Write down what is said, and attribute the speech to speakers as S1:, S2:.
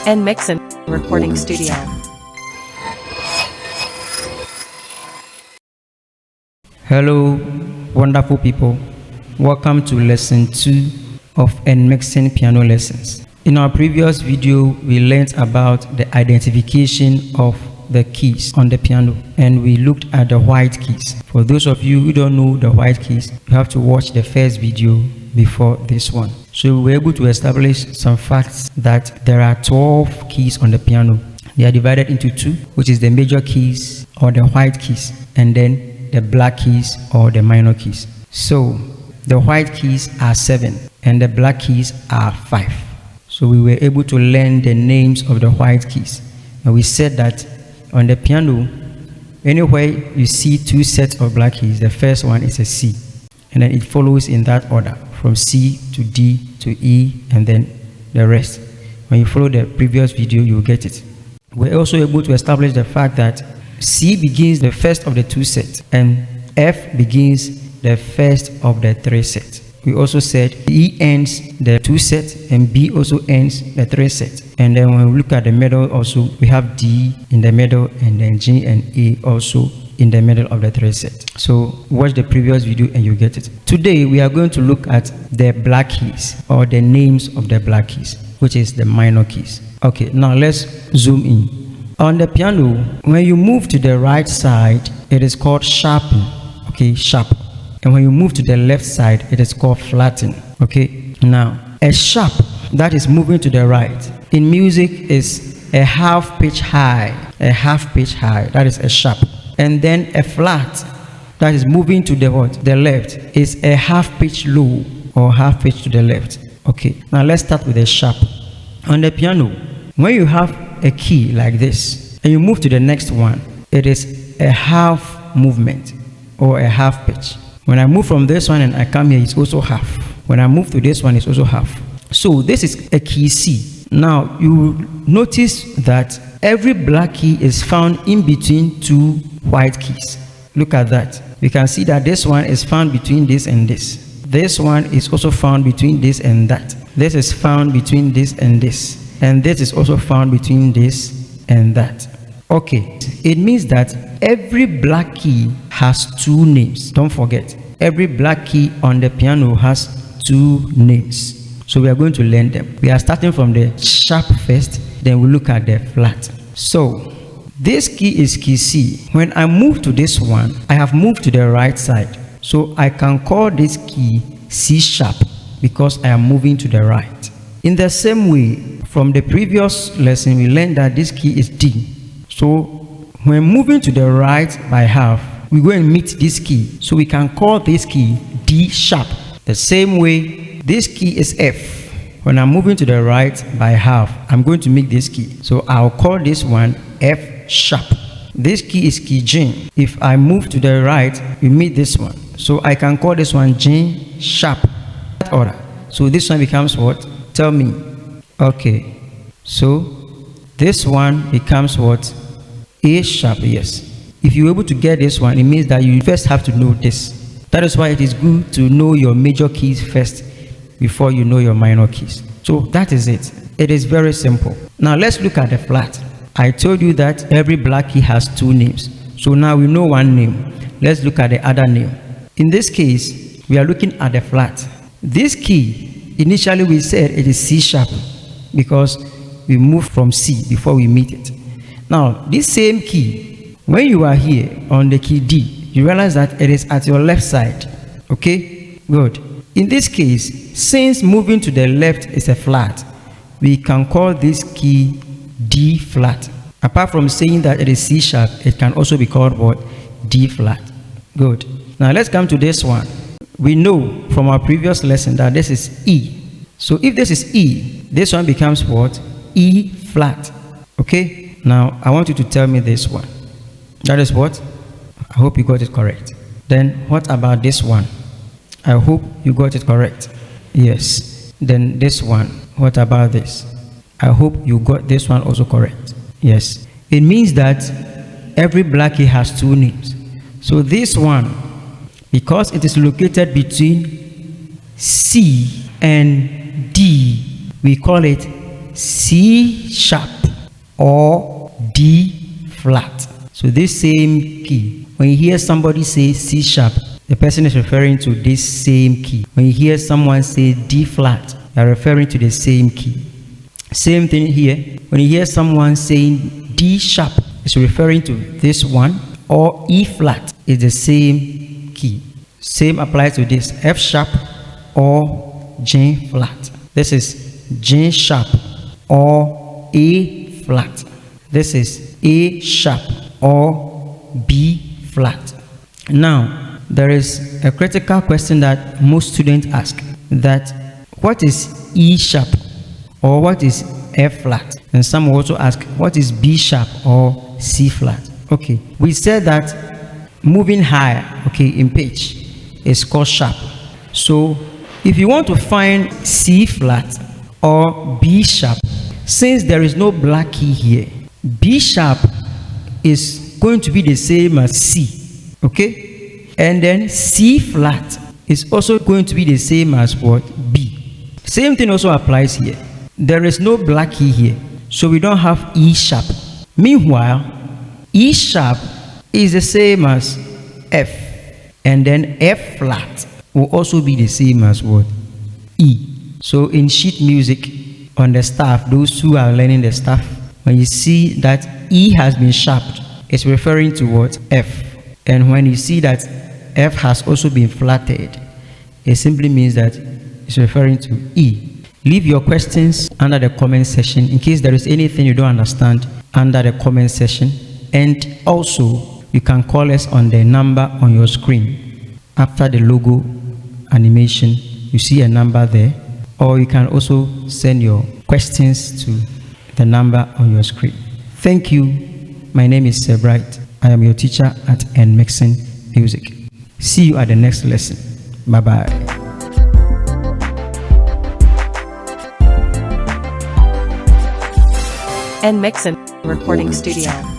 S1: N-MIXXN Recording Studio.
S2: Hello, wonderful people. Welcome to lesson 2 of N-MIXXN piano lessons. In our previous video, we learned about the identification of the keys on the piano, and we looked at the white keys. For those of you who don't know the white keys, you have to watch the first video before this one. So we were able to establish some facts that there are 12 keys on the piano. They are divided into two, which is the major keys or the white keys, and then the black keys or the minor keys. So the white keys are 7 and the black keys are 5. So we were able to learn the names of the white keys. And we said that on the piano, anywhere you see 2 sets of black keys, the first one is a C, and then it follows in that order from C to D to E and then the rest. When you follow the previous video, you will get it. We're also able to establish the fact that C begins the first of the 2 sets and F begins the first of the 3 sets. We also said E ends the 2 sets and B also ends the 3 sets. And then when we look at the middle also, we have D in the middle and then G and A also in the middle of the 3 sets. So watch the previous video and you get it. Today we are going to look at the black keys or the names of the black keys, which is the minor keys. Okay, now let's zoom in. On the piano, when you move to the right side, it is called sharpen. Okay, sharp. And when you move to the left side, it is called flatten. Okay, now a sharp that is moving to the right in music is a half pitch high. A half pitch high, that is a sharp. And then a flat that is moving to the what? The left is a half pitch low or half pitch to the left. Okay, now let's start with a sharp. On the piano, when you have a key like this and you move to the next one, it is a half movement or a half pitch. When I move from this one and I come here, it's also half. When I move to this one, it's also half. So this is a key C. Now you notice that every black key is found in between 2 white keys. Look at that. You can see that this one is found between this and this. This one is also found between this and that. This is found between this and this. And this is also found between this and that. Okay, it means that every black key has 2 names. Don't forget, every black key on the piano has 2 names. So we are going to learn them. We are starting from the sharp first, then we look at the flat. So this key is key C. When I move to this one, I have moved to the right side. So I can call this key C sharp because I am moving to the right. In the same way, from the previous lesson, we learned that this key is D. So when moving to the right by half, we go and meet this key. So we can call this key D sharp. The same way, this key is F. When I'm moving to the right by half, I'm going to meet this key. So I'll call this one F sharp. This key is key G. If I move to the right, we meet this one. So I can call this one G sharp. Order. So this one becomes what? Tell me. Okay. So this one becomes what? A sharp, yes. If you're able to get this one, it means that you first have to know this. That is why it is good to know your major keys first before you know your minor keys. So that is it. It is very simple. Now let's look at the flat. I told you that every black key has 2 names. So now we know one name. Let's look at the other name. In this case, we are looking at the flat. This key, initially we said it is C sharp because we move from C before we meet it. Now, this same key, when you are here on the key D, you realize that it is at your left side. Okay? Good. In this case, since moving to the left is a flat, we can call this key D flat. Apart from saying that it is C sharp, it can also be called what? D flat. Good. Now, let's come to this one. We know from our previous lesson that this is E. So if this is E, this one becomes what? E flat. Okay? Now, I want you to tell me this one. That is what? I hope you got it correct. Then, what about this one? I hope you got it correct. Yes. Then this one. What about this? I hope you got this one also correct. Yes. It means that every black key has 2 names. So this one, because it is located between C and D, we call it C sharp or D flat. So this same key, when you hear somebody say C sharp, the person is referring to this same key. When you hear someone say D flat, they are referring to the same key. Same thing here. When you hear someone saying D sharp, it's referring to this one, or E flat is the same key. Same applies to this, F sharp or G flat. This is G sharp or A flat. This is A sharp or B flat. Now, there is a critical question that most students ask, that what is E sharp or what is F flat? And some also ask, what is B sharp or C flat? Okay, we said that moving higher, okay, in pitch is called sharp. So if you want to find C flat or B sharp, since there is no black key here, B sharp is going to be the same as C, okay? And then C flat is also going to be the same as what? B. Same thing also applies here. There is no black key here, so we don't have E sharp. Meanwhile, E sharp is the same as F, and then F flat will also be the same as what? E. So in sheet music, on the staff, those who are learning the staff, when you see that E has been sharped, it's referring to what? F. And when you see that F has also been flatted, it simply means that it's referring to E. Leave your questions under the comment section in case there is anything you don't understand under the comment section. And also, you can call us on the number on your screen. After the logo animation, you see a number there. Or you can also send your questions to the number on your screen. Thank you. My name is Sir Bright. I am your teacher at N-MIXXN Music. See you at the next lesson. Bye-bye.
S1: N-MIXXN Recording Studio.